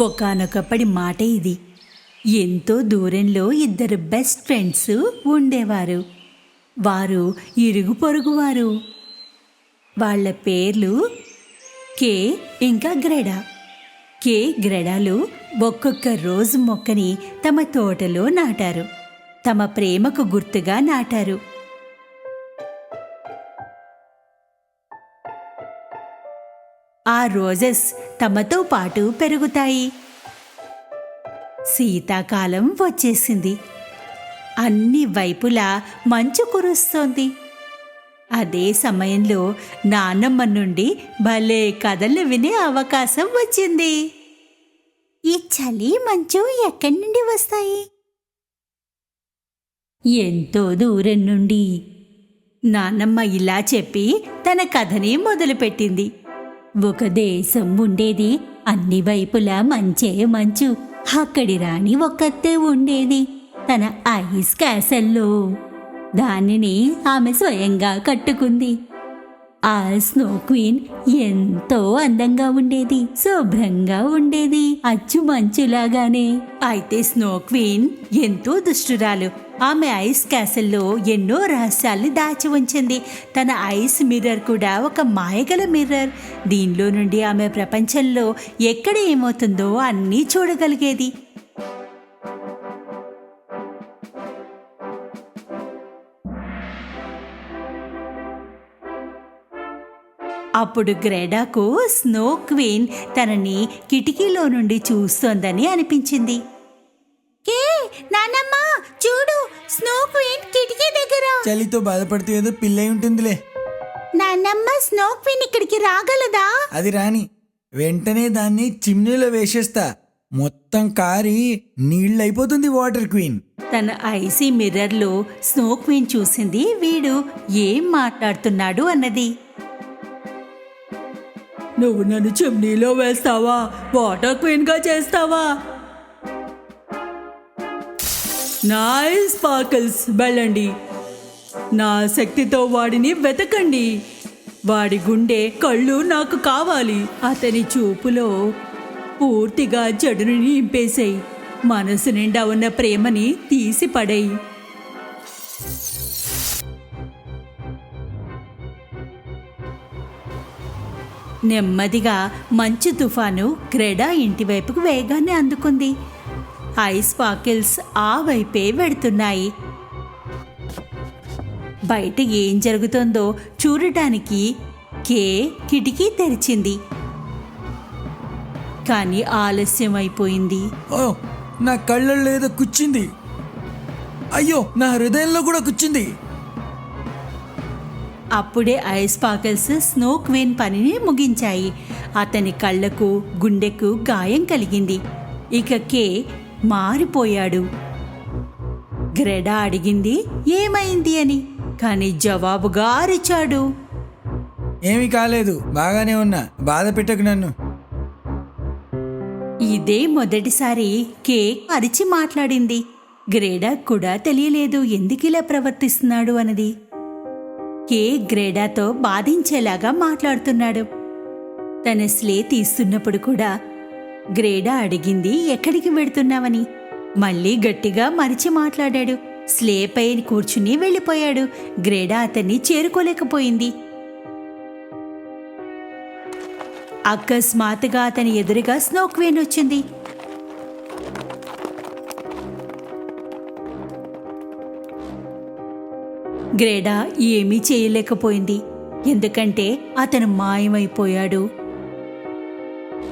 ఒకానొకప్పటి మాట ఇది. ఎంతో దూరంలో ఇద్దరు బెస్ట్ ఫ్రెండ్స్ ఉండేవారు. వారు ఇరుగు పొరుగువారు. వాళ్ళ పేర్లు కే ఇంకా గ్రెడా. కే గ్రెడాలు ఒక్కొక్క రోజు మొక్కని తమ తోటలో నాటారు. తమ ప్రేమకు గుర్తుగా నాటారు. ఆ రోజెస్ తమతో పాటు పెరుగుతాయి. శీతాకాలం వచ్చేసింది. అన్ని వైపులా మంచు కురుస్తోంది. అదే సమయంలో నాన్నమ్మ నుండి భలే కథలు వినే అవకాశం వచ్చింది. ఈ చలి మంచు ఎక్కడి నుండి వస్తాయి? ఎంతో దూరం నుండి. నాన్నమ్మ ఇలా చెప్పి తన కథని మొదలుపెట్టింది. ఒక దేశం ఉండేది. అన్ని వైపులా మంచే మంచు. అక్కడి రాణి ఒక్కతే ఉండేది తన ఐస్ క్యాసల్లో. దానిని ఆమె స్వయంగా కట్టుకుంది. ఆ స్నో క్వీన్ ఎంతో అందంగా ఉండేది, శుభ్రంగా ఉండేది, అచ్చు మంచులాగానే. అయితే స్నో క్వీన్ ఎంతో దుష్టురాలు. ఆమె ఐస్ క్యాసల్లో ఎన్నో రహస్యాల్ని దాచి ఉంచింది. తన ఐస్ మిర్రర్ కూడా ఒక మాయగల మిర్రర్. దీనిలో నుండి ఆమె ప్రపంచంలో ఎక్కడ ఏమవుతుందో అన్నీ చూడగలిగేది. అప్పుడు గ్రెడాకు స్నో క్వీన్ తనని కిటికీలో నుండి చూస్తోందని అనిపించింది. కే నానమ్మ చూడు, స్నో క్వీన్ కిటికీ దగ్గర. చలితో బాధపడుతూ ఏదో పిల్ల ఉంటుందిలే. నానమ్మ, స్నో క్వీన్ ఇక్కడికి రాగలదా? అది రాని వెంటనే దాన్ని చిమ్నీలో వేసేస్తా. మొత్తం కారి నీళ్ళైపోతుంది వాటర్ క్వీన్. తన ఐసీ మిర్రర్లో స్నో క్వీన్ చూసింది. వీడు ఏం మాట్లాడుతున్నాడు అన్నది. నువ్వు నన్ను చిమ్నీలో వేస్తావా? వాటర్ క్వీన్ గా చేస్తావా? నా స్పార్కిల్స్ వెళ్ళండి. నా శక్తితో వాడిని వెతకండి. వాడి గుండె కళ్ళు నాకు కావాలి. అతని చూపులో పూర్తిగా చెడుని నింపేశాయి. మనసు నిండా ఉన్న ప్రేమని తీసి పడేయి. నెమ్మదిగా మంచు తుఫాను గ్రెడా ఇంటి వైపుకు వేగాన్ని అందుకుంది. ఐస్ పాకిల్స్ ఆ వైపే వెడుతున్నాయి. బయట ఏం జరుగుతుందో చూడటానికి కే కిటికీ తెరిచింది. కానీ ఆలస్యం అయిపోయింది. ఓ, నా కళ్ళల్లో ఏదో కుచ్చింది. అయ్యో, నా హృదయంలో కూడా కుచ్చింది. అప్పుడే ఐస్ పాకిల్స్ స్నో క్వీన్ పనిని ముగించాయి. అతని కళ్ళకు గుండెకు గాయం కలిగింది. ఇక కే మారిపోయాడు. గ్రెడా అడిగింది ఏమైంది అని. కానీ జవాబుగా అరిచాడు. ఏమీ కాలేదు, బాగానే ఉన్నా, బాధ పెట్టకు నన్ను. ఇదే మొదటిసారి కే అరిచి మాట్లాడింది. గ్రెడా కూడా తెలియలేదు ఎందుకిలా ప్రవర్తిస్తున్నాడు అన్నది. కే గ్రెడాతో బాధించేలాగా మాట్లాడుతున్నాడు. తన స్లే తీస్తున్నప్పుడు కూడా గ్రెడా అడిగింది ఎక్కడికి వెడుతున్నావని. మళ్ళీ గట్టిగా మరిచి మాట్లాడాడు. స్లే పై కూర్చుని వెళ్ళిపోయాడు. గ్రెడా అతన్ని చేరుకోలేకపోయింది. అకస్మాత్తుగా అతని ఎదురుగా స్నో క్వీన్ వచ్చింది. గ్రెడా ఏమీ చేయలేకపోయింది. ఎందుకంటే అతను మాయమైపోయాడు.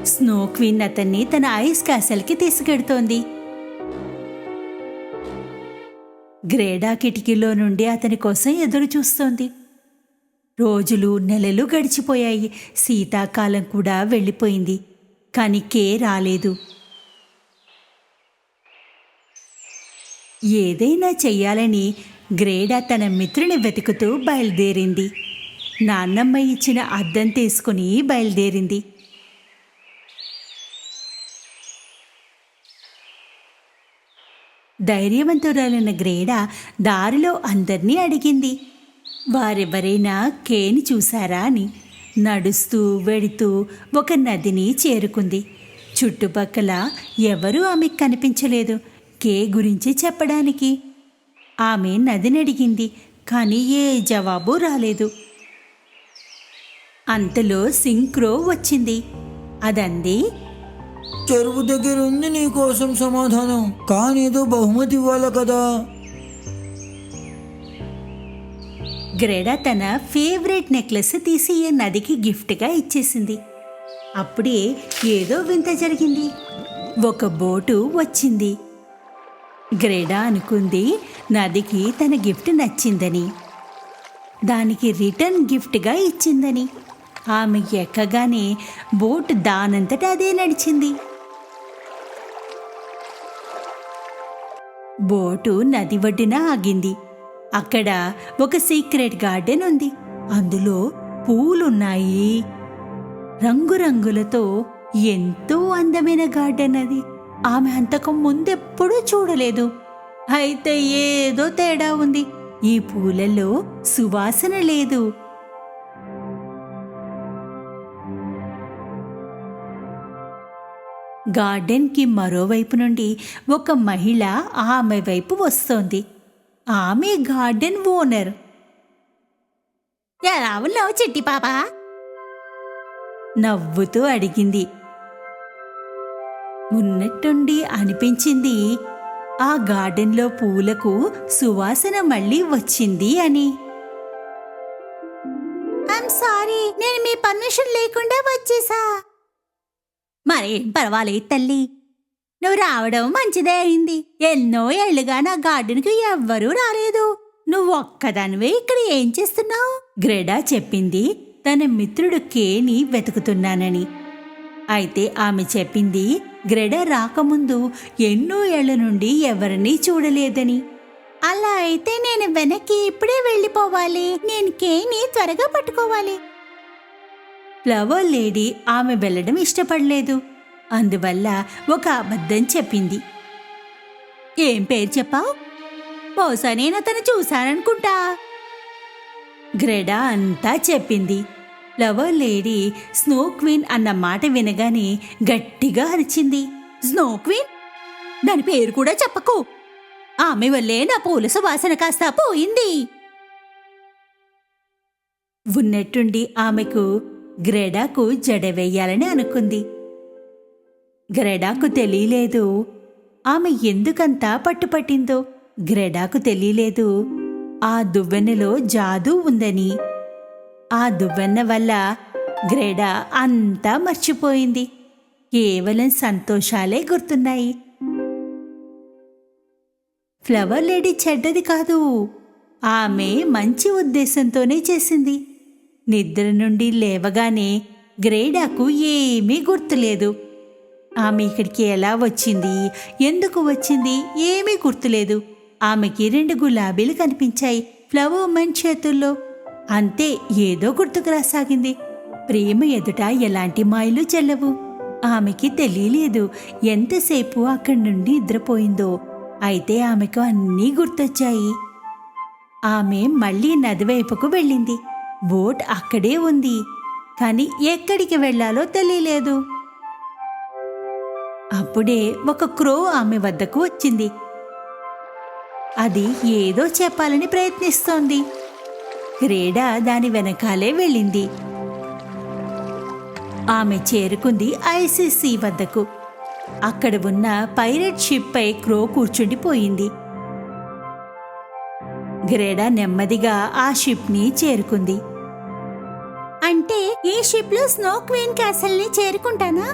స్నో క్వీన్ అతన్ని తన ఐస్ క్యాసల్కి తీసుకెడుతోంది. గ్రెడా కిటికీలో నుండి అతని కోసం ఎదురు చూస్తోంది. రోజులు నెలలు గడిచిపోయాయి. శీతాకాలం కూడా వెళ్ళిపోయింది. కానీ కే రాలేదు. ఏదైనా చెయ్యాలని గ్రెడా తన మిత్రుని వెతుకుతూ బయలుదేరింది. నాన్నమ్మ ఇచ్చిన అద్దం తీసుకుని బయలుదేరింది. ధైర్యవంతురాలైన గ్రెడా దారిలో అందర్నీ అడిగింది వారెవరైనా కేని చూశారా అని. నడుస్తూ వెడుతూ ఒక నదిని చేరుకుంది. చుట్టుపక్కల ఎవరూ ఆమెకు కనిపించలేదు కే గురించి చెప్పడానికి. ఆమె నదిని అడిగింది, కానీ ఏ జవాబు రాలేదు. అంతలో సింక్రో వచ్చింది. అదంది, చెరువు దగ్గర ఉంది నీకోసం సమాధానం, కానేదో బహుమతి ఇవ్వాలి కదా. గ్రెడా తన ఫేవరెట్ నెక్లెస్ తీసి నదికి గిఫ్ట్గా ఇచ్చేసింది. అప్పుడే ఏదో వింత జరిగింది. ఒక బోటు వచ్చింది. గ్రెడా అనుకుంది నదికి తన గిఫ్ట్ నచ్చిందని, దానికి రిటర్న్ గిఫ్ట్గా ఇచ్చిందని. ఆమె ఎక్కగానే బోట్ దానంతట అదే నడిచింది. బోటు నది ఒడ్డున ఆగింది. అక్కడ ఒక సీక్రెట్ గార్డెన్ ఉంది. అందులో పూలున్నాయి. రంగురంగులతో ఎంతో అందమైన గార్డెన్ అది. ఆమె అంతకు ముందెప్పుడూ చూడలేదు. అయితే ఏదో తేడా ఉంది. ఈ పూలలో సువాసన లేదు. గార్డెన్కి మరోవైపు నుండి ఒక మహిళ ఆమె వైపు వస్తోంది. ఆమె గార్డెన్ ఓనర్. ఎలా ఉన్నావు చిట్టి పాప? నవ్వుతూ అడిగింది. ఉన్నట్టుండి అనిపించింది ఆ గార్డెన్లో పూలకు సువాసన మళ్ళీ వచ్చింది అని. ఐమ్ సారీ, నేను మీ పర్మిషన్ లేకుండా వచ్చేసా. మరేం పర్వాలేదు తల్లి, నువ్వు రావడం మంచిదే అయింది. ఎన్నో ఏళ్లుగా నా గార్డెన్కి ఎవ్వరూ రాలేదు. నువ్వు ఒక్కదానివే ఇక్కడ ఏం చేస్తున్నావు? గ్రెడా చెప్పింది తన మిత్రుడు కేని వెతుకుతున్నానని. అయితే ఆమె చెప్పింది గ్రెడా రాకముందు ఎన్నో ఏళ్ల నుండి ఎవరినీ చూడలేదని. అలా అయితే నేను వెనక్కి ఇప్పుడే వెళ్ళిపోవాలి. నేను కేని త్వరగా పట్టుకోవాలి. ఫ్లవర్ లేడీ ఆమె వెళ్ళడం ఇష్టపడలేదు. అందువల్ల ఒక అబద్ధం చెప్పింది. ఏం పేరు చెప్పావు? బహుశా నేను అతను చూశాననుకుంటా. గ్రెడా అంతా చెప్పింది. ఫ్లవర్ లేడీ స్నో క్వీన్ అన్న మాట వినగానే గట్టిగా అరిచింది. Snow queen? దాని పేరు కూడా చెప్పకు. ఆమె వల్లే నా పూల సువాసన కాస్త పోయింది. ఉన్నట్టుండి ఆమెకు గ్రెడాకు జడ వేయాలని అనుకుంది. గ్రెడాకు తెలియలేదు ఆమె ఎందుకంతా పట్టుపట్టిందో. గ్రెడాకు తెలియలేదు ఆ దువ్వెనలో జాదూ ఉందని. ఆ దువ్వెన వల్ల గ్రెడా అంతా మర్చిపోయింది. కేవలం సంతోషాలే గుర్తున్నాయి. ఫ్లవర్ లేడీ చెడ్డది కాదు. ఆమె మంచి ఉద్దేశంతోనే చేసింది. నిద్ర నుండి లేవగానే గ్రెడాకు ఏమీ గుర్తులేదు. ఆమె ఇక్కడికి ఎలా వచ్చింది, ఎందుకు వచ్చింది ఏమీ గుర్తులేదు. ఆమెకి 2 గులాబీలు కనిపించాయి ఫ్లవర్ మ్యాన్ చేతుల్లో. అంతే, ఏదో గుర్తుకు రాసాగింది. ప్రేమ ఎదుట ఎలాంటి మాయలు చెల్లవు. ఆమెకి తెలియలేదు ఎంతసేపు అక్కడి నుండి నిద్రపోయిందో. అయితే ఆమెకు అన్నీ గుర్తొచ్చాయి. ఆమె మళ్ళీ నదివైపుకు వెళ్ళింది. బోట్ అక్కడే ఉంది, కానీ ఎక్కడికి వెళ్లాలో తెలియలేదు. అప్పుడే ఒక క్రో ఆమె వద్దకు వచ్చింది. అది ఏదో చెప్పాలని ప్రయత్నిస్తోంది. గ్రెడా దాని వెనకాలే వెళ్ళింది. ఆమె చేరుకుంది ఐసీసీ వద్దకు. అక్కడ ఉన్న పైరట్ షిప్ పై క్రో కూర్చుండిపోయింది. గ్రెడా నెమ్మదిగా ఆ షిప్ ని చేరుకుంది. అంటే ఈ షిప్ లో స్నో క్వీన్ క్యాసల్ ని చేరుకుంటానా?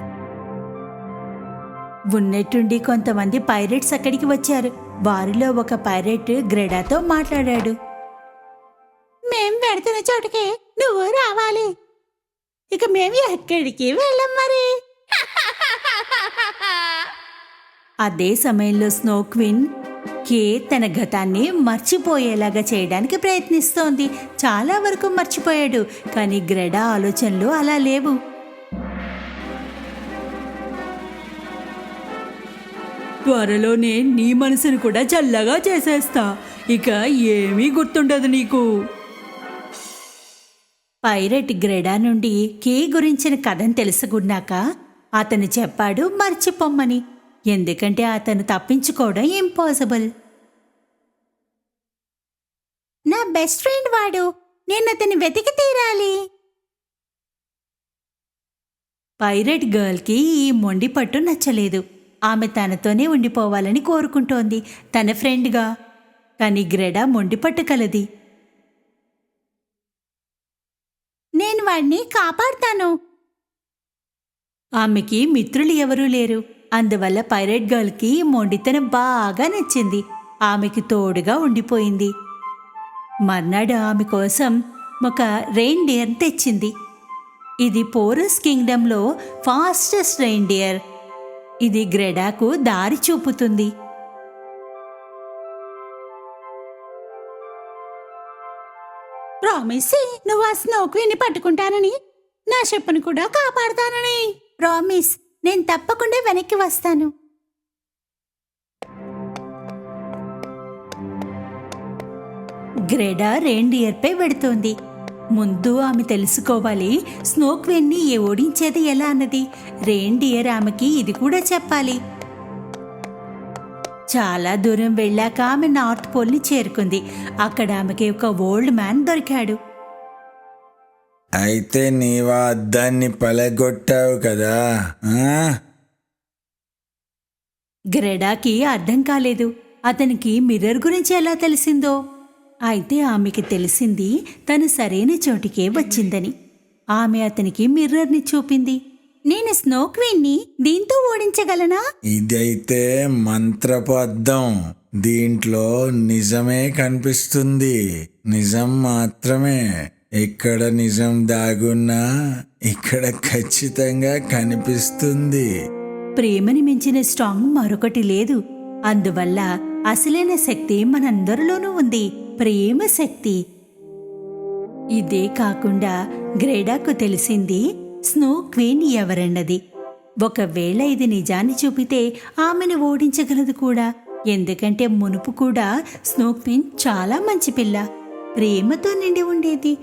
ఉన్నట్టుండి కొంతమంది పైరెట్స్ అక్కడికి వచ్చారు. వారిలో ఒక పైరెట్ గ్రెడాతో మాట్లాడాడు. మేం వెడుతున్న చోటుకే నువ్వు రావాలి. ఇక మేము ఎక్కడికి వెళ్ళం మరి. అదే సమయంలో స్నో క్వీన్ కే తన గతాన్ని మర్చిపోయేలాగా చేయడానికి ప్రయత్నిస్తోంది. చాలా వరకు మర్చిపోయాడు, కానీ గ్రెడా ఆలోచనలు అలా లేవు. త్వరలోనే నీ మనసును కూడా చల్లగా చేసేస్తా. ఇక ఏమీ గుర్తుండదు నీకు. పైరెట్ గ్రెడా నుండి కే గురించిన కథను తెలుసుకున్నాక అతను చెప్పాడు మర్చిపోమ్మని, ఎందుకంటే అతను తప్పించుకోవడం ఇంపాసిబుల్. నా బెస్ట్ ఫ్రెండ్ వాడు, నేను అతన్ని వెతికి తీరాలి. పైరెట్ గర్ల్కి ఈ మొండి పట్టు నచ్చలేదు. ఆమె తనతోనే ఉండిపోవాలని కోరుకుంటోంది, తన ఫ్రెండ్గా. కానీ గ్రెడా మొండి పట్టు కలది. నేను వాడిని కాపాడుతాను. ఆమెకి మిత్రులు ఎవరూ లేరు. అందువల్ల పైరెట్ గర్ల్కి మొండితనం బాగా నచ్చింది. ఆమెకి తోడుగా ఉండిపోయింది. మర్నాడు ఆమె కోసం ఒక రెయిన్డియర్ తెచ్చింది. ఇది పోరస్ కింగ్డమ్లో ఫాస్టెస్ట్ రెయిన్డియర్. ఇది గ్రెడాకు దారి చూపుతుంది. ప్రామిస్, నువ్వు ఆ స్నోక్వీని పట్టుకుంటానని, నా షిప్ను కూడా కాపాడుతానని. ప్రామిస్, నేను తప్పకుండా వెనక్కి వస్తాను. గ్రెడా రెయిన్డియర్పై వెడుతోంది. ముందు ఆమె తెలుసుకోవాలి స్నోక్వీన్ని ఓడించేది ఎలా అన్నది. రెయిన్డియర్ ఆమెకి ఇది కూడా చెప్పాలి. చాలా దూరం వెళ్ళాక ఆమె నార్త్ పోల్ని చేరుకుంది. అక్కడ ఆమెకి ఒక ఓల్డ్ మ్యాన్ దొరికాడు. అయితే నీవా అద్దాన్ని పలగొట్టావు కదా? గ్రెడాకి అర్థం కాలేదు అతనికి మిర్రర్ గురించి ఎలా తెలిసిందో. అయితే ఆమెకి తెలిసింది తను సరైన చోటికే వచ్చిందని. ఆమె అతనికి మిర్రర్ని చూపింది. నేను స్నోక్వీన్ని దీంతో ఓడించగలనా? ఇదైతే మంత్రపు అద్దం. దీంట్లో నిజమే కనిపిస్తుంది. నిజం మాత్రమే. ఎక్కడ నిజం దాగున్నా ఇక్కడ ఖచ్చితంగా కనిపిస్తుంది. ప్రేమని మించిన స్ట్రాంగ్ మరొకటి లేదు. అందువల్ల అసలైన శక్తి మనందరిలోనూ ఉంది, ప్రేమ శక్తి. ఇదే కాకుండా గ్రెడాకు తెలిసింది స్నోక్వీన్ ఎవరన్నది. ఒకవేళ ఇది నిజాన్ని చూపితే ఆమెను ఓడించగలదు కూడా. ఎందుకంటే మునుపు కూడా స్నోక్వీన్ చాలా మంచి పిల్ల, ప్రేమతో నిండి ఉండేది.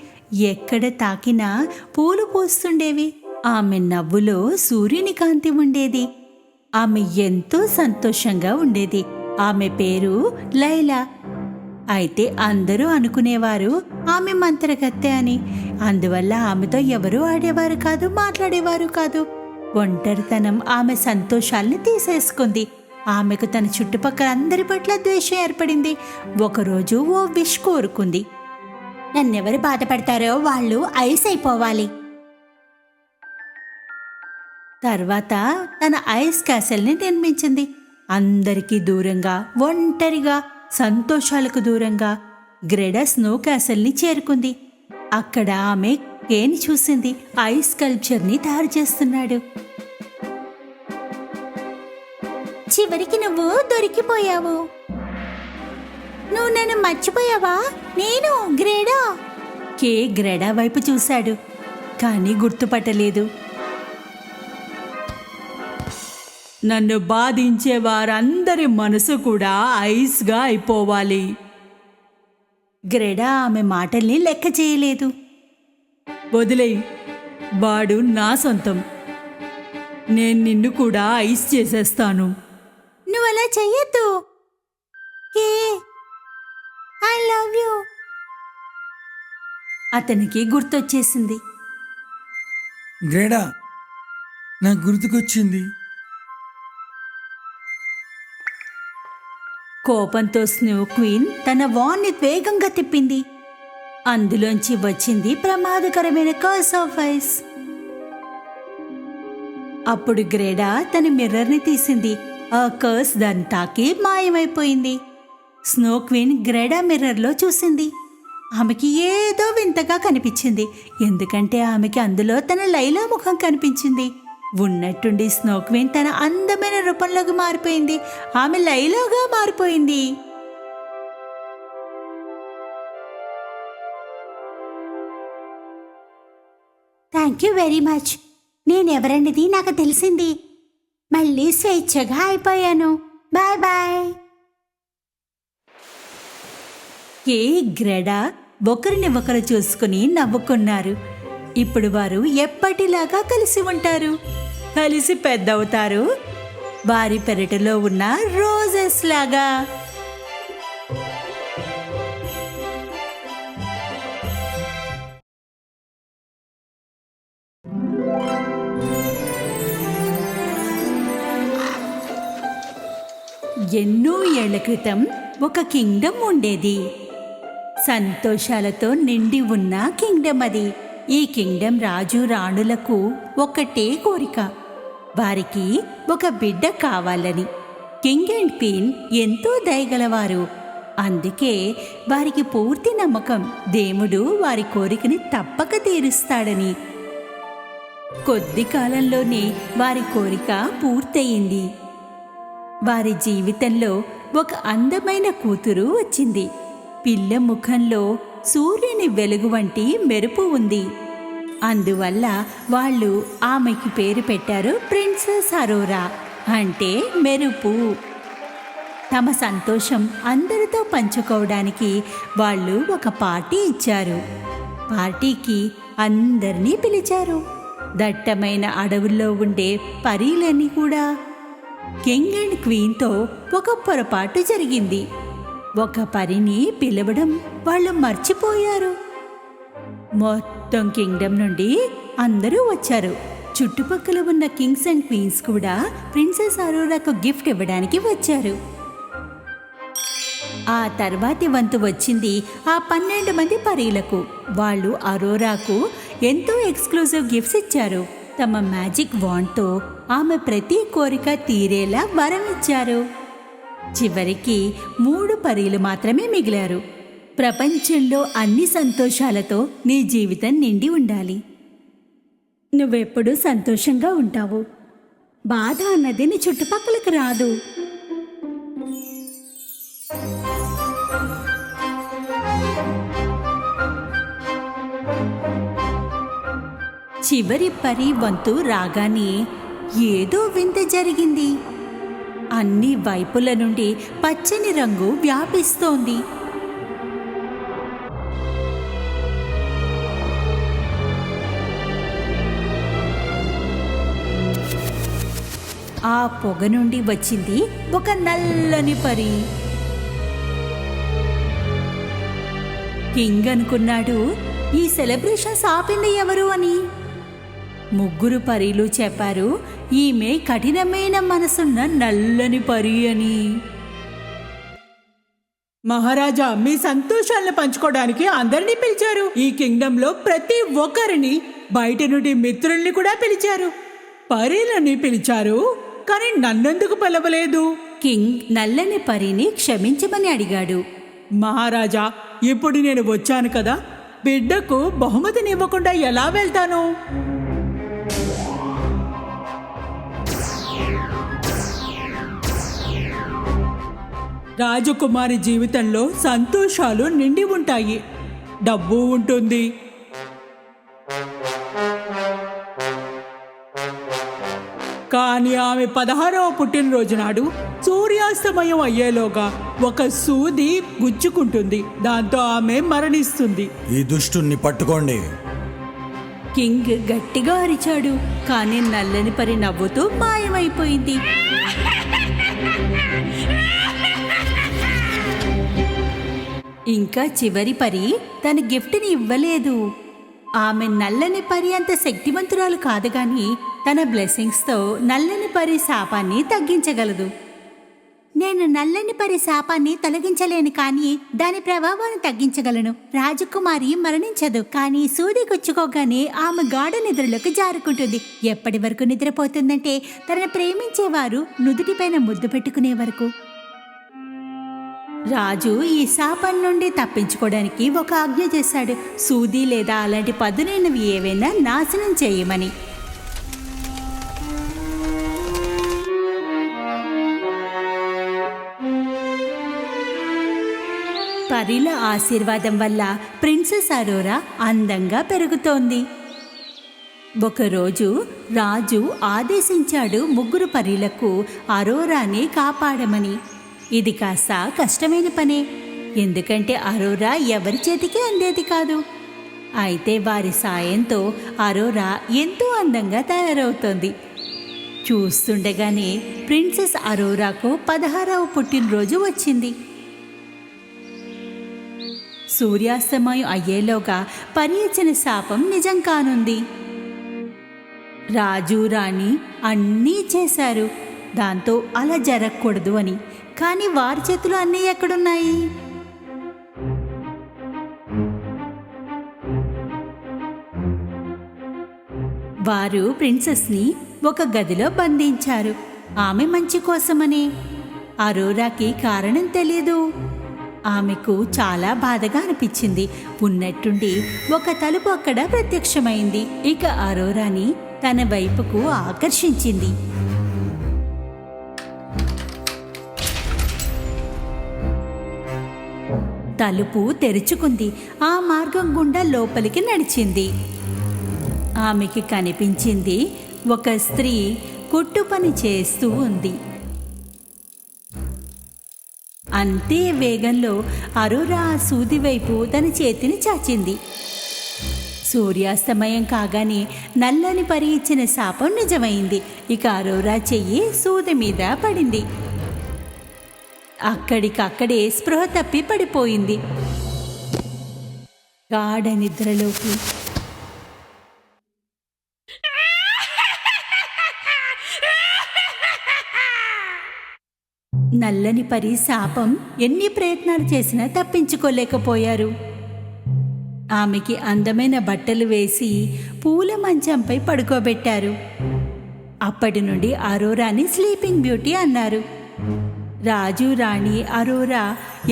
ఎక్కడ తాకినా పూలు పూస్తుండేవి. ఆమె నవ్వులో సూర్యుని కాంతి ఉండేది. ఆమె ఎంతో సంతోషంగా ఉండేది. ఆమె పేరు లైలా. అయితే అందరూ అనుకునేవారు ఆమె మంత్రగత్తె అని. అందువల్ల ఆమెతో ఎవరూ ఆడేవారు కాదు, మాట్లాడేవారు కాదు. ఒంటరితనం ఆమె సంతోషాల్ని తీసేసుకుంది. ఆమెకు తన చుట్టుపక్కల అందరి పట్ల ద్వేషం ఏర్పడింది. ఒకరోజు ఓ విష్ కోరుకుంది. నన్నెవరు బాధపడతారో వాళ్ళు ఐస్ అయిపోవాలి. తర్వాత తన ఐస్ క్యాసెల్ని నిర్మించింది. అందరికీ దూరంగా, ఒంటరిగా, సంతోషాలకు దూరంగా గ్రెడా స్నో క్యాసెల్ని చేరుకుంది. అక్కడ ఆమె కేని చూసింది. ఐస్ స్కల్ప్చర్ని తయారు చేస్తున్నాడు. చివరికి నువ్వు దొరికిపోయావు. నువ్వు నన్ను మర్చిపోయావా? నేను గ్రెడా. కే గ్రెడా వైపు చూశాడు, కానీ గుర్తుపట్టలేదు. నన్ను బాధించే వారందరి మనసు కూడా ఐస్గా అయిపోవాలి. గ్రెడా ఆమె మాటల్ని లెక్క చేయలేదు. వదిలేయ్, వాడు నా సొంతం. నేను నిన్ను కూడా ఐస్ చేసేస్తాను. నువ్వు అలా చెయ్యొద్దు. I love you. అతనికి గుర్తొచ్చేసింది. గ్రెడా, నాకు గుర్తుకొచ్చింది. కోపంతో స్నో క్వీన్ తన వాన్ని వేగంగా తిప్పింది. అందులోంచి వచ్చింది ప్రమాదకరమైన కర్స్ ఆఫ్ ఐస్. అప్పుడు గ్రెడా తన మిర్రర్ని తీసింది. ఆ కర్స్ దాన్ని తాకి మాయమైపోయింది. స్నో క్వీన్ గ్రెడా మిర్రర్లో చూసింది. ఆమెకి ఏదో వింతగా కనిపించింది, ఎందుకంటే ఆమెకి అందులో తన లైలా ముఖం కనిపించింది. ఉన్నట్టుండి స్నో క్వీన్ తన అందమైన రూపంలోకి మారిపోయింది. ఆమె లైలాగా మారిపోయింది. Thank you very much. నేనెవరన్నది నాకు తెలిసింది. మళ్ళీ స్వేచ్ఛగా అయిపోయాను. Bye bye. కే గ్రెడా ఒకరిని ఒకరు చూసుకుని నవ్వుకున్నారు. ఇప్పుడు వారు ఎప్పటిలాగా కలిసి ఉంటారు. కలిసి పెద్దవుతారు, వారి పెరటిలో ఉన్న రోజెస్ లాగా. ఎన్నో ఏళ్ల క్రితం ఒక కింగ్డమ్ ఉండేది. సంతోషాలతో నిండి ఉన్న కింగ్డమ్ అది. ఈ కింగ్డమ్ రాజు రాణులకు ఒకటే కోరిక, వారికి ఒక బిడ్డ కావాలని. కింగ్ అండ్ క్వీన్ ఎంతో దయగలవారు. అందుకే వారికి పూర్తి నమ్మకం దేవుడు వారి కోరికని తప్పక తీరుస్తాడని. కొద్ది కాలంలోనే వారి కోరిక పూర్తయింది. వారి జీవితంలో ఒక అందమైన కూతురు వచ్చింది. పిల్ల ముఖంలో సూర్యుని వెలుగు వంటి మెరుపు ఉంది. అందువల్ల వాళ్ళు ఆమెకి పేరు పెట్టారు ప్రిన్సెస్ అరోరా, అంటే మెరుపు. తమ సంతోషం అందరితో పంచుకోవడానికి వాళ్ళు ఒక పార్టీ ఇచ్చారు. పార్టీకి అందరినీ పిలిచారు. దట్టమైన అడవుల్లో ఉండే పరీలని కూడా. కింగ్ అండ్ క్వీన్తో ఒక పొరపాటు జరిగింది. ఒక పరిని పిలవడం వాళ్ళు మర్చిపోయారు. మొత్తం కింగ్డమ్ నుండి అందరూ వచ్చారు. చుట్టుపక్కల ఉన్న కింగ్స్ అండ్ క్వీన్స్ కూడా ప్రిన్సెస్ అరోరాకు గిఫ్ట్ ఇవ్వడానికి వచ్చారు. ఆ తర్వాతి వంతు వచ్చింది ఆ 12 మంది పరీలకు. వాళ్ళు అరోరాకు ఎంతో ఎక్స్క్లూజివ్ గిఫ్ట్స్ ఇచ్చారు. తమ మ్యాజిక్ వాండ్తో ఆమె ప్రతి కోరిక తీరేలా వరం ఇచ్చారు. చివరికి 3 పరీలు మాత్రమే మిగిలారు. ప్రపంచంలో అన్ని సంతోషాలతో నీ జీవితం నిండి ఉండాలి. నువ్వెప్పుడూ సంతోషంగా ఉంటావు. బాధ అన్నది నీ చుట్టుపక్కలకు రాదు. చివరి పరి వంతు రాగానే ఏదో వింత జరిగింది. అన్ని వైపుల నుండి పచ్చని రంగు వ్యాపిస్తోంది. ఆ పొగ నుండి వచ్చింది ఒక నల్లని పరి. కింగ్ అనుకున్నాడు, ఈ సెలబ్రేషన్స్ ఆపింది ఎవరు అని. 3 పరీలు చెప్పారు, ఈమె కఠినమైన మనసున్న నల్లని పరి అని. మహారాజా, మీ సంతోషాలను పంచుకోవడానికి అందరినీ పిలిచారు. ఈ కింగ్డమ్ లో ప్రతి ఒక్కరిని, బయట నుండి మిత్రుల్ని కూడా పిలిచారు. పరీలని పిలిచారు, కానీ నన్నెందుకు పిలవలేదు? కింగ్ నల్లని పరిని క్షమించమని అడిగాడు. మహారాజా, ఇప్పుడు నేను వచ్చాను కదా, బిడ్డకు బహుమతినివ్వకుండా ఎలా వెళ్తాను? రాజకుమారి జీవితంలో సంతోషాలు నిండి ఉంటాయి, డబ్బు ఉంటుంది. కానీ ఆమె 16వ పుట్టినరోజు నాడు సూర్యాస్తమయం అయ్యేలోగా ఒక సూది గుచ్చుకుంటుంది. దాంతో ఆమె మరణిస్తుంది. ఈ దుష్టుణ్ణి పట్టుకోండి. కింగ్ గట్టిగా అరిచాడు, కానీ నల్లని పరి నవ్వుతూ మాయమైపోయింది. ఇంకా చివరి పరి తన గిఫ్ట్ని ఇవ్వలేదు. ఆమె నల్లని పరి అంత శక్తివంతురాలు కాదు, గాని తన బ్లెస్సింగ్స్తో నల్లని పరి శాపాన్ని తగ్గించగలదు. నేను నల్లని పరి శాపాన్ని తొలగించలేను, కానీ దాని ప్రభావాన్ని తగ్గించగలను. రాజకుమారి మరణించదు, కానీ సూది గుచ్చుకోగానే ఆమె గాఢ నిద్రలోకి జారుకుంటుంది. ఎప్పటి వరకు నిద్రపోతుందంటే తనను ప్రేమించేవారు నుదుటిపైన ముద్దు పెట్టుకునే వరకు. రాజు ఈ శాపం నుండి తప్పించుకోవడానికి ఒక ఆజ్ఞ చేశాడు, సూది లేదా అలాంటి పదునైనవి ఏవైనా నాశనం చేయమని. పరిల ఆశీర్వాదం వల్ల ప్రిన్సెస్ అరోరా అందంగా పెరుగుతోంది. ఒకరోజు రాజు ఆదేశించాడు 3 పరీలకు అరోరాని కాపాడమని. ఇది కాస్త కష్టమైన పనే, ఎందుకంటే అరోరా ఎవరి చేతికి అందేది కాదు. అయితే వారి సాయంతో అరోరా ఎంతో అందంగా తయారవుతోంది. చూస్తుండగానే ప్రిన్సెస్ అరోరాకు 16వ పుట్టినరోజు వచ్చింది. సూర్యాస్తమయం అయ్యేలోగా పరి ఇచ్చిన శాపం నిజం కానుంది. రాజు రాణి అన్నీ చేశారు దాంతో అలా జరగకూడదు అని. కానీ వారి చేతులు అన్నీ ఎక్కడున్నాయి? వారు ప్రిన్సెస్ని ఒక గదిలో బంధించారు. ఆమె మంచి కోసమని. అరోరాకి కారణం తెలియదు. ఆమెకు చాలా బాధగా అనిపించింది. ఉన్నట్టుండి ఒక తలుపు అక్కడ ప్రత్యక్షమైంది. ఇక అరోరాని తన వైపుకు ఆకర్షించింది. తలుపు తెరుచుకుంది. ఆ మార్గం గుండా లోపలికి నడిచింది. ఆమెకి కనిపించింది ఒక స్త్రీ కుట్టు పని చేస్తూ ఉంది. అంతే వేగంలో అరోరా ఆ సూది వైపు తన చేతిని చాచింది. సూర్యాస్తమయం కాగానే నల్లని పరి ఇచ్చిన శాపం నిజమైంది. ఇక అరోరా చెయ్యి సూది మీద పడింది. అక్కడికక్కడే స్పృహ తప్పి పడిపోయింది. గాఢ నిద్రలోకి. నల్లని పరి శాపం ఎన్ని ప్రయత్నాలు చేసినా తప్పించుకోలేకపోయారు. ఆమెకి అందమైన బట్టలు వేసి పూల మంచంపై పడుకోబెట్టారు. అప్పటి నుండి అరోరాని స్లీపింగ్ బ్యూటీ అన్నారు. రాజు రాణి అరోరా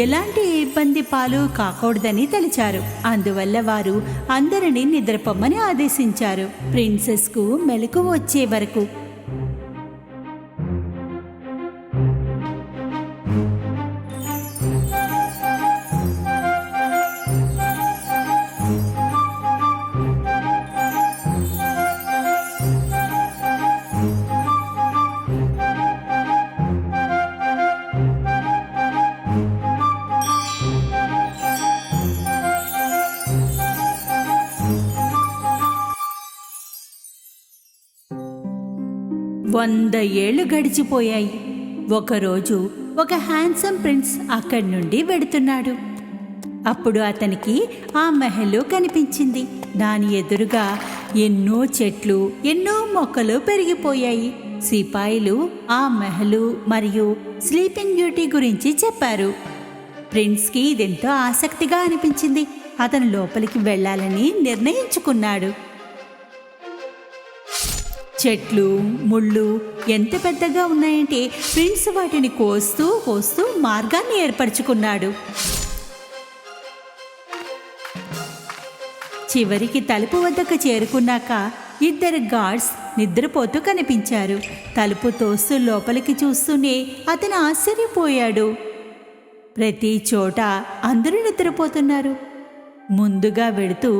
ఎలాంటి ఇబ్బంది పాలు కాకూడదని తలిచారు. అందువల్ల వారు అందరినీ నిద్రపోమ్మని ఆదేశించారు. ప్రిన్సెస్కు మెలకువ వచ్చే వరకు. వంద ఏళ్లు గడిచిపోయాయి. ఒకరోజు ఒక హ్యాండ్సమ్ ప్రిన్స్ అక్కడి నుండి వెడుతున్నాడు. అప్పుడు అతనికి ఆ మహలు కనిపించింది. దాని ఎదురుగా ఎన్నో చెట్లు, ఎన్నో మొక్కలు పెరిగిపోయాయి. సిపాయిలు ఆ మహలు మరియు స్లీపింగ్ బ్యూటీ గురించి చెప్పారు. ప్రిన్స్కి ఇదెంతో ఆసక్తిగా అనిపించింది. అతను లోపలికి వెళ్ళాలని నిర్ణయించుకున్నాడు. చెట్లు, ముళ్ళు ఎంత పెద్దగా ఉన్నాయంటే ప్రిన్స్ వాటిని కోస్తూ కోస్తూ మార్గాన్ని ఏర్పరచుకున్నాడు. చివరికి తలుపు వద్దకు చేరుకున్నాక ఇద్దరు గార్డ్స్ నిద్రపోతూ కనిపించారు. తలుపు తోస్తూ లోపలికి చూస్తూనే అతను ఆశ్చర్యపోయాడు. ప్రతి చోట అందరూ నిద్రపోతున్నారు. ముందుగా వెడుతూ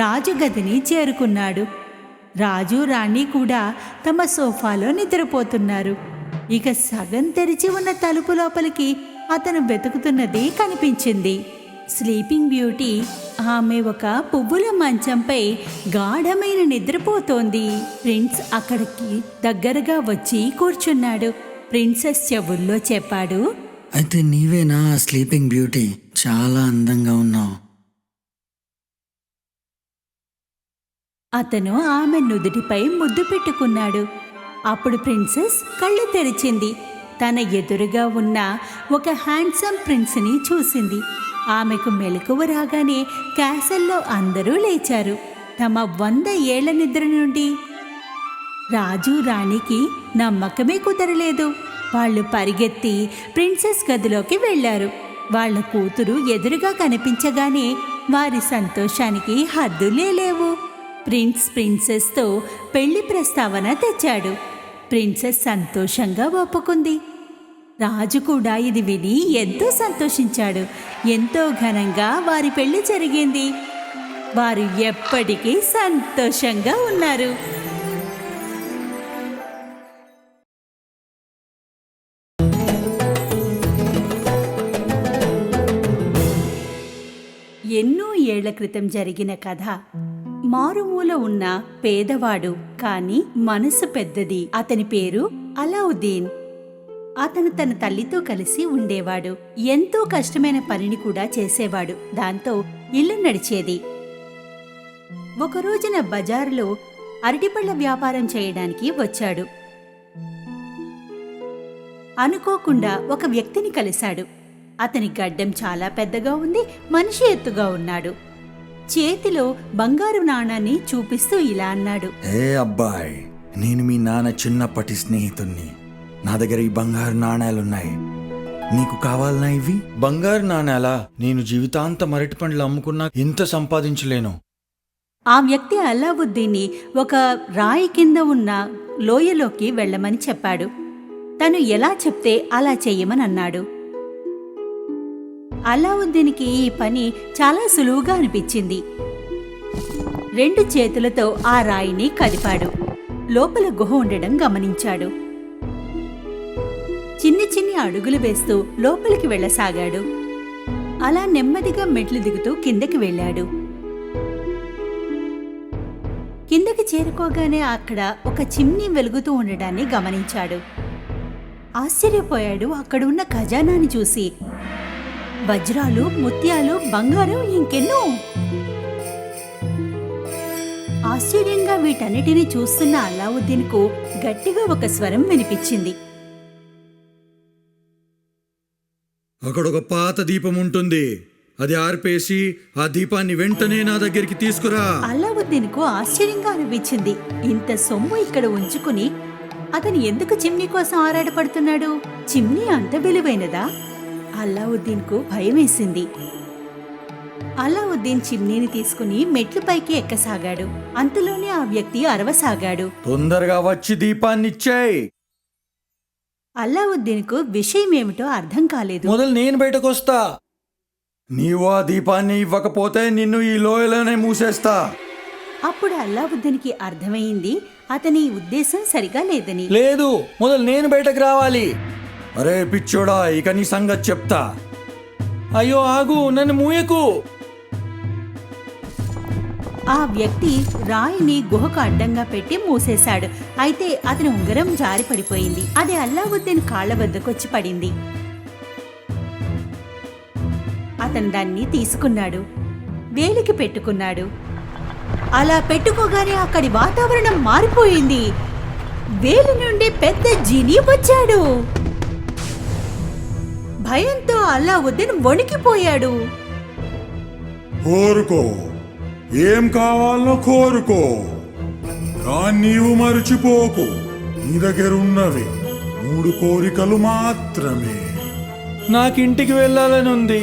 రాజు గదిని చేరుకున్నాడు. రాజు రాణి కూడా తమ సోఫాలో నిద్రపోతున్నారు. ఇక సగం తెరిచి ఉన్న తలుపు లోపలికి అతను వెతుకుతున్నది కనిపించింది. స్లీపింగ్ బ్యూటీ ఆమె ఒక పువ్వుల మంచంపై గాఢమైన నిద్రపోతోంది. ప్రిన్స్ అక్కడికి దగ్గరగా వచ్చి కూర్చున్నాడు. ప్రిన్సెస్ చెవుల్లో చెప్పాడు, అయితే నీవేనా స్లీపింగ్ బ్యూటీ? చాలా అందంగా ఉన్నావు. అతను ఆమె నుదుటిపై ముద్దు పెట్టుకున్నాడు. అప్పుడు ప్రిన్సెస్ కళ్ళు తెరిచింది. తన ఎదురుగా ఉన్న ఒక హ్యాండ్సమ్ ప్రిన్స్ని చూసింది. ఆమెకు మెలకువ రాగానే క్యాసల్లో అందరూ లేచారు తమ 100 ఏళ్ల నిద్ర నుండి. రాజు రాణికి నమ్మకమే కుదరలేదు. వాళ్ళు పరిగెత్తి ప్రిన్సెస్ గదిలోకి వెళ్లారు. వాళ్ళ కూతురు ఎదురుగా కనిపించగానే వారి సంతోషానికి హద్దులే లేవు. ప్రిన్సెస్తో పెళ్లి ప్రస్తావన తెచ్చాడు. ప్రిన్సెస్ సంతోషంగా ఒప్పుకుంది. రాజు కూడా ఇది విని ఎంతో సంతోషించాడు. ఎంతో ఘనంగా వారి పెళ్లి జరిగింది. వారు ఎప్పటికీ సంతోషంగా ఉన్నారు. ఎన్నో ఏళ్ల క్రితం జరిగిన కథ మారుమూల ఉన్న పేదవాడు కాని మనసు పెద్దది. అతని పేరు అలావుద్దీన్. అతను తన తల్లితో కలిసి ఉండేవాడు. ఎంతో కష్టమైన పనిని కూడా చేసేవాడు. దాంతో ఇల్లు నడిచేది. ఒకరోజున బజారులో అరటిపళ్ళ వ్యాపారం చేయడానికి వచ్చాడు. అనుకోకుండా ఒక వ్యక్తిని కలిశాడు. అతని గడ్డం చాలా పెద్దగా ఉంది, మనిషి ఎత్తుగా ఉన్నాడు. చేతిలో బంగారు నాణాన్ని చూపిస్తూ ఇలా అన్నాడు. ఏ అబ్బాయ్, నేను మీ నాన్న చిన్నప్పటి స్నేహితుణ్ణి. నా దగ్గర ఈ బంగారు నాణాలున్నాయి. నీకు కావాలనా ఇవి? బంగారు నాణాలా? నేను జీవితాంతం అరటి పండ్లు అమ్ముకున్నా ఇంత సంపాదించలేను. ఆ వ్యక్తి అలావుద్దీన్ని ఒక రాయి కింద ఉన్న లోయలోకి వెళ్ళమని చెప్పాడు. తను ఎలా చెప్తే అలా చెయ్యమని అన్నాడు. అలావుద్దీన్కి ఈ పని చాలా సులువుగా అనిపించింది. 2 చేతులతో ఆ రాయిని కదిపాడు. లోపల గుహ ఉండడం గమనించాడు. చిన్ని చిన్ని అడుగులు వేస్తూ లోపలికి వెళ్ళసాగాడు. అలా నెమ్మదిగా మెట్లు దిగుతూ కిందకి వెళ్ళాడు. కిందకి చేరుకోగానే అక్కడ ఒక చిమ్నీ వెలుగుతూ ఉండడాన్ని గమనించాడు. ఆశ్చర్యపోయాడు అక్కడున్న ఖజానాని చూసి. వజ్రాలు, ముత్యాలు, బంగారం, ఇంకెన్నో. ఆశ్చర్యంగా వీటన్నిటినీ చూస్తున్న అలావుద్దీన్కు గట్టిగా ఒక స్వరం వినిపించింది. అక్కడొక పాత దీపం ఉంటుంది. అది ఆర్పేసి ఆ దీపాన్ని వెంటనే నా దగ్గరికి తీసుకురా. అలావుద్దీన్కు ఆశ్చర్యంగా అనిపించింది. ఇంత సొమ్ము ఇక్కడ ఉంచుకుని అతను ఎందుకు చిమ్నీ కోసం ఆరాటపడుతున్నాడు? చిమ్నీ అంత విలువైనదా? అలావుద్దీన్కు భయమేసింది. అలావుద్దీన్ చిమ్నీని తీసుకుని మెట్లు పైకి ఎక్కసాగాడు. అంతలోనే ఆ వ్యక్తి అరవసాగాడు. తొందరగా వచ్చి దీపాన్నిచ్చేయ్. అలావుద్దీన్కు విషయమేమిటో అర్థం కాలేదు. మొదలు నేను బయటకొస్తా. నీవు ఆ దీపాన్ని ఇవ్వకపోతే నిన్ను ఈ లోయలోనే మూసేస్తా. అప్పుడు అలావుద్దీన్కి అర్థమైంది అతని ఉద్దేశం సరిగా లేదని. లేదు, మొదలు నేను బయటకు రావాలి. అరే పిచ్చోడా, ఇక నీ సంగతి చెప్తా. అయ్యో ఆగు, నన్ను మూయకు. ఆ వ్యక్తి రాయిని గుహకు అడ్డంగా పెట్టి మూసేశాడు. అయితే అతని ఉంగరం జారి పడిపోయింది. అది అలావుద్దీన్ కాళ్ల వద్దకొచ్చి పడింది. అతను దాన్ని తీసుకున్నాడు, వేలికి పెట్టుకున్నాడు. అలా పెట్టుకోగానే అక్కడి వాతావరణం మారిపోయింది. వేలి నుండి పెద్ద జీనీ వచ్చాడు. భయంతో అలావుద్దీన్ వణికిపోయాడు. కోరుకో, ఏం కావాలో కోరుకో, కానీ నీవు మరచిపోకు, నీ దగ్గరున్నవి 3 కోరికలు మాత్రమే. నాకింటికి వెళ్ళాలని ఉంది.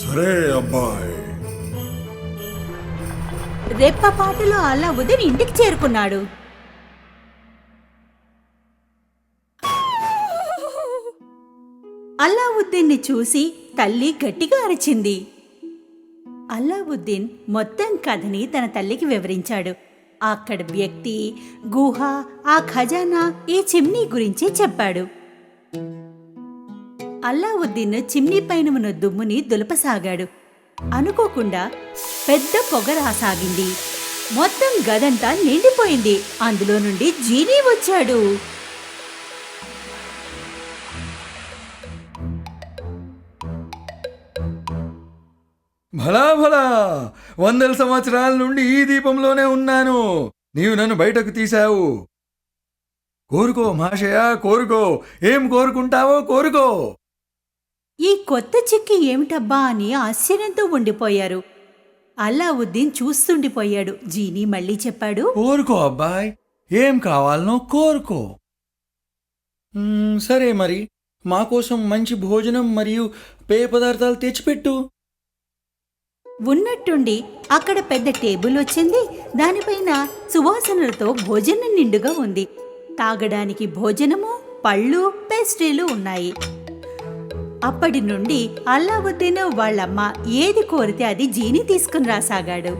సరే అబ్బాయి. రెప్పపాటులో అలావుద్దీన్ ఇంటికి చేరుకున్నాడు. అలావుద్దీన్ని చూసి తల్లి గట్టిగా అరిచింది. అలావుద్దీన్ మొత్తం కథని తన తల్లికి వివరించాడు. అక్కడ వ్యక్తి, గుహ, ఆ ఖజానా, ఈ చిమ్నీ గురించి చెప్పాడు. అలావుద్దీన్ చిమ్నీ పైన ఉన్న దుమ్ముని దులపసాగాడు. అనుకోకుండా పెద్ద పొగ రాసాగింది. మొత్తం గదంతా నిండిపోయింది. అందులో నుండి జీనీ వచ్చాడు. భలా భలా, 100 సంవత్సరాల నుండి ఈ దీపంలోనే ఉన్నాను. నీవు నన్ను బయటకు తీశావు. కోరుకో మహాశయ, కోరుకో. ఏం కోరుకుంటావో కోరుకో. ఈ కొత్త చిక్కి ఏమిటబ్బా అని ఆశ్చర్యంతో ఉండిపోయారు. అలావుద్దీన్ చూస్తుండిపోయాడు. జీనీ మళ్ళీ చెప్పాడు, కోరుకో అబ్బాయ్, ఏం కావాలనో కోరుకో. సరే మరి, మా కోసం మంచి భోజనం మరియు పేయ పదార్థాలు తెచ్చిపెట్టు. ఉన్నట్టుండి అక్కడ పెద్ద టేబుల్ వచ్చింది. దానిపైన సువాసనలతో భోజనం నిండుగా ఉంది. తాగడానికి భోజనము, పళ్ళు, పేస్ట్రీలు ఉన్నాయి. అప్పటి నుండి అలావుద్దీన్ వాళ్ళమ్మ ఏది కోరితే అది జీనీ తీసుకుని రాసాగాడు.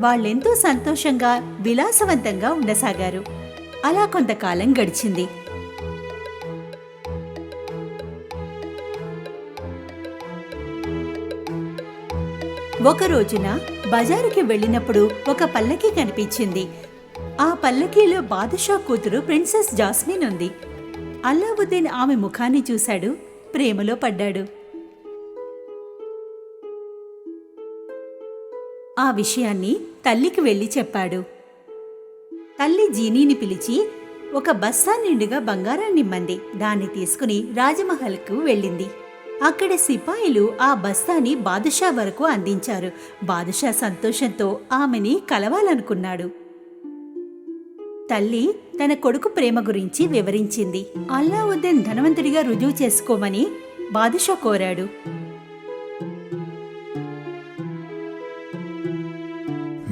వాళ్ళెంతో సంతోషంగా విలాసవంతంగా ఉండసాగారు. అలా కొంతకాలం గడిచింది. ఒక రోజున బజారుకి వెళ్ళినప్పుడు ఒక పల్లకి కనిపించింది. ఆ పల్లకీలో బాదుషా కూతురు ప్రిన్సెస్ జాస్మిన్ ఉంది. అల్లావుద్దీన్ ఆమె ముఖాన్ని చూశాడు, ప్రేమలో పడ్డాడు. ఆ విషయాన్ని తల్లికి వెళ్లి చెప్పాడు. తల్లి జీనీని పిలిచి ఒక బస్తా నిండుగా బంగారాన్నిమ్మంది. దాన్ని తీసుకుని రాజమహల్కు వెళ్ళింది. అక్కడ సిపాయిలు ఆ బస్తాని బాదుషా వరకు అందించారు. బాదుషా సంతోషంతో ఆమెని కలవాలనుకున్నాడు. తల్లి తన కొడుకు ప్రేమ గురించి వివరించింది. అల్లావుద్దీన్ ధనవంతుడిగా రుజువు చేసుకోమని బాదుషా కోరాడు.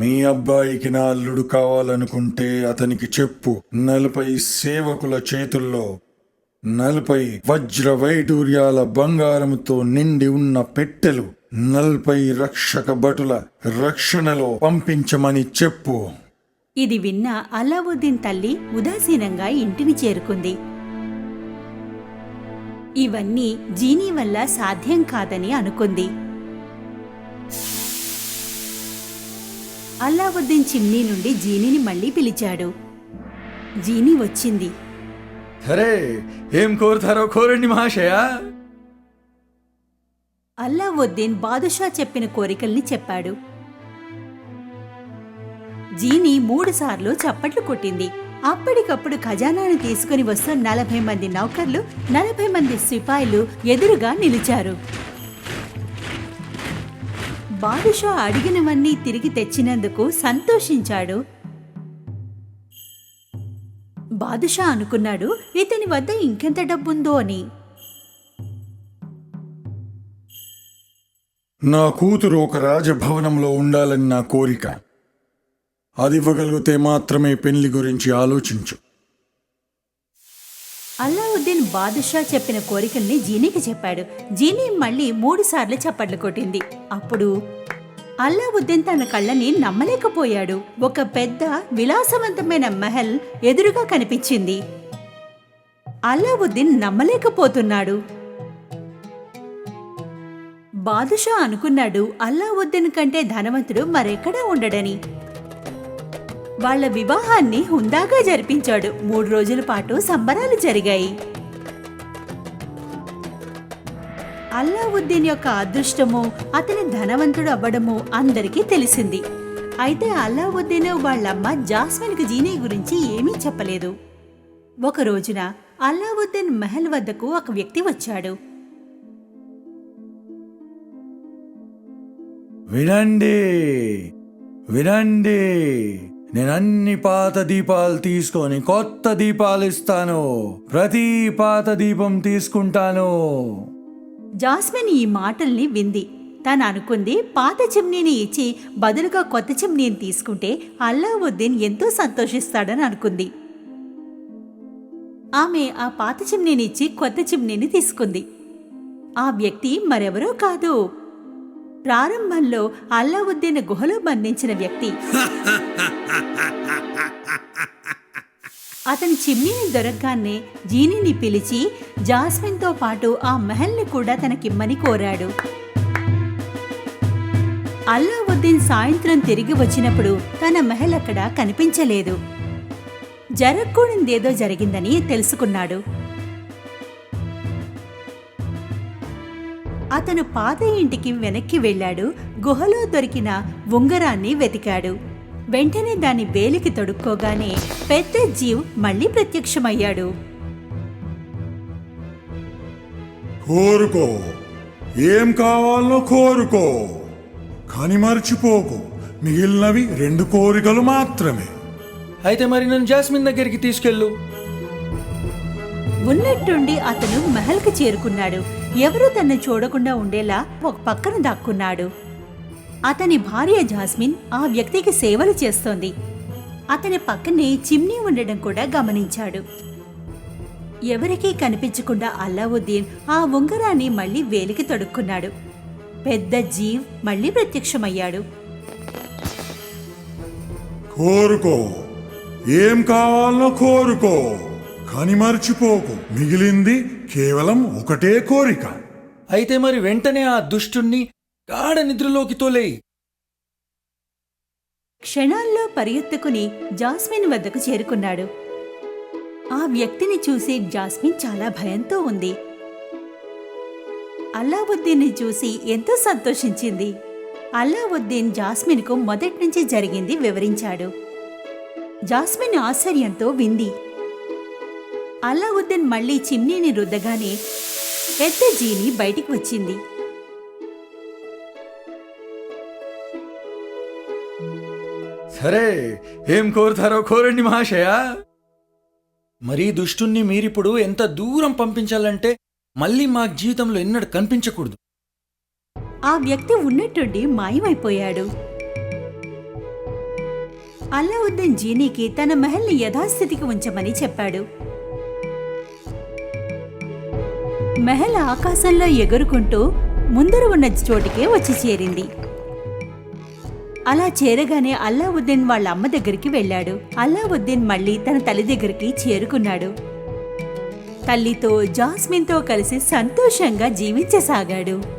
మీ అబ్బాయికి నా అల్లుడు కావాలనుకుంటే అతనికి చెప్పు, 40 సేవకుల చేతుల్లో 40 వజ్ర వైడూర్యాల బంగారముతో నిండి ఉన్న పెట్టెలు 40 రక్షక భటుల రక్షణలో పంపించమని చెప్పు. ఇది విన్న అల్లావుద్దీన్ తల్లి ఉదాసీనంగా ఇంటిని చేరుకుంది. ఇవన్నీ జీనీ వల్ల సాధ్యం కాదని అనుకుంది. అల్లావుద్దీన్ చిమ్నీ నుండి జీనీని మళ్లీ పిలిచాడు. జీనీ వచ్చింది. అరే, ఏం కోరుతారో కోరండి మహాశయ. అల్లావుద్దీన్ బాదుషా చెప్పిన కోరికల్ని చెప్పాడు. జీనీ 3 సార్లు చప్పట్లు కొట్టింది. అప్పటికప్పుడు ఖజానాను తీసుకుని వస్తున్న 40 మంది నౌకర్లు, 40 మంది సిపాయిలు ఎదురుగా నిలిచారు. బాదుషా అడిగినవన్నీ తిరిగి తెచ్చినందుకు సంతోషించాడు. బాదుషా అనుకున్నాడు, ఇతని వద్ద ఇంకెంత డబ్బుందో అని. నా కూతురు ఒక రాజభవనంలో ఉండాలని నా కోరిక. అది ఇవ్వగలిగితే మాత్రమే పెళ్లి గురించి ఆలోచించు. అల్లావుద్దీన్ బాదుషా చెప్పిన కోరికల్ని జీనీకి చెప్పాడు. జీనీ మళ్ళీ 3 సార్లు చప్పట్లు కొట్టింది. అప్పుడు అల్లావుద్దీన్ తన కళ్ళని నమ్మలేకపోయాడు. ఒక పెద్ద విలాసవంతమైన మహల్ ఎదురుగా కనిపించింది. అల్లావుద్దీన్ నమ్మలేకపోతున్నాడు. బాదుషా అనుకున్నాడు అల్లావుద్దీన్ కంటే ధనవంతుడు మరెక్కడా ఉండడని. వాళ్ల వివాహాన్ని హుందాగా జరిపించాడు. 3 రోజుల పాటు సంబరాలు జరిగాయి. అల్లావుద్దీన్ యొక్క అదృష్టము, అతని ధనవంతుడు అవ్వడము అందరికీ తెలిసింది. అయితే అల్లావుద్దీన్ వాళ్ళమ్మ జాస్మిన్కు జీనీ గురించి ఏమీ చెప్పలేదు. ఒక రోజున అల్లావుద్దీన్ మహల్ వద్దకు ఒక వ్యక్తి వచ్చాడు. వినండి, వినండి, నేను అన్ని పాత దీపాలు తీసుకొని కొత్త దీపాలు ఇస్తాను. ప్రతి పాత దీపం తీసుకుంటాను. జాస్మిన్ ఈ మాటల్ని వింది. తను అనుకుంది పాత చిమ్నీని ఇచ్చి బదులుగా కొత్త చిమ్నీని తీసుకుంటే అల్లావుద్దీన్ ఎంతో సంతోషిస్తాడని అనుకుంది. ఆమె ఆ పాత చిమ్నీని ఇచ్చి కొత్త చిమ్నీని తీసుకుంది. ఆ వ్యక్తి మరెవరో కాదు, ప్రారంభంలో అల్లావుద్దీన్ గుహలో బంధించిన వ్యక్తి. అతని చిమ్నీని దొరకగానే జీనీని పిలిచి జాస్మిన్తో పాటు ఆ మహల్ని కూడా తనకిమ్మని కోరాడు. అల్లావుద్దీన్ సాయంత్రం తిరిగి వచ్చినప్పుడు తన మహల్ అక్కడ కనిపించలేదు. జరగకూడదేదో జరిగిందని తెలుసుకున్నాడు. అతను పాత ఇంటికి వెనక్కి వెళ్ళాడు. గుహలో దొరికిన ఉంగరాన్ని వెతికాడు. వెంటనే దాని వేలికి తొడుక్కోగానే పెద్ద జీవ్ మళ్ళీ ప్రత్యక్షమయ్యాడు. కోరుకో, ఏం కావాలో కోరుకో, కానీ మర్చిపోకు, మిగిలినవి 2 కోరికలు మాత్రమే. అయితే మరి నన్ను జాస్మిన్ దగ్గరికి తీసుకెళ్ళు. ఉన్నట్టుండి అతను మహల్కి చేరుకున్నాడు. ఎవరూ తన్ను చూడకుండా ఉండేలా ఒక పక్కన దాక్కున్నాడు. అతని భార్య జాస్మిన్ ఆ వ్యక్తికి సేవలు చేస్తోంది. అతని పక్కనే చిమ్నీ ఉండడం కూడా గమనించాడు. ఎవరికీ కనిపించకుండా అల్లావుద్దీన్ ఆ ఉంగరాన్ని మళ్లీ వేలికి తొడుక్కున్నాడు. పెద్ద జీవ్ మళ్లీ ప్రత్యక్షమయ్యాడు. కోరుకో, ఏం కావాలో కోరుకో, కానీ మర్చిపోకు, మిగిలింది కేవలం ఒకటే కోరిక. అయితే మరి వెంటనే ఆ దుష్టుణ్ణి గాఢ నిద్రలోకి తోలేయి. క్షణాల్లో పరిగెత్తుకుని జాస్మిన్ వద్దకు చేరుకున్నాడు. ఆ వ్యక్తిని చూసి జాస్మిన్ చాలా భయంతో ఉంది. అల్లావుద్దీన్ని చూసి ఎంతో సంతోషించింది. అల్లావుద్దీన్ జాస్మిన్కు మొదట్నుంచి జరిగింది వివరించాడు. జాస్మిన్ ఆశ్చర్యంతో వింది. అల్లావుద్దీన్ మళ్లీ చిమ్నీని రుద్దగానే పెద్ద జీని బయటికి వచ్చింది. సరే, ఏం కోరుతారో కోరండి మహాశయ. మరీ దుష్టుణ్ణి మీరిప్పుడు ఎంత దూరం పంపించాలంటే మళ్ళీ మా జీవితంలో ఎన్నడూ కనిపించకూడదు. ఆ వ్యక్తి ఉన్నట్టుండి మాయమైపోయాడు. అల్లావుద్దీన్ జీనీకి తన మహల్ని యథాస్థితికి ఉంచమని చెప్పాడు. మహల్ ఆకాశంలో ఎగురుకుంటూ ముందర ఉన్న చోటికే వచ్చి చేరింది. అలా చేరగానే అల్లావుద్దీన్ వాళ్ళ అమ్మ దగ్గరికి వెళ్ళాడు. అల్లావుద్దీన్ మళ్ళీ తన తల్లి దగ్గరికి చేరుకున్నాడు. తల్లితో జాస్మిన్తో కలిసి సంతోషంగా జీవించసాగాడు.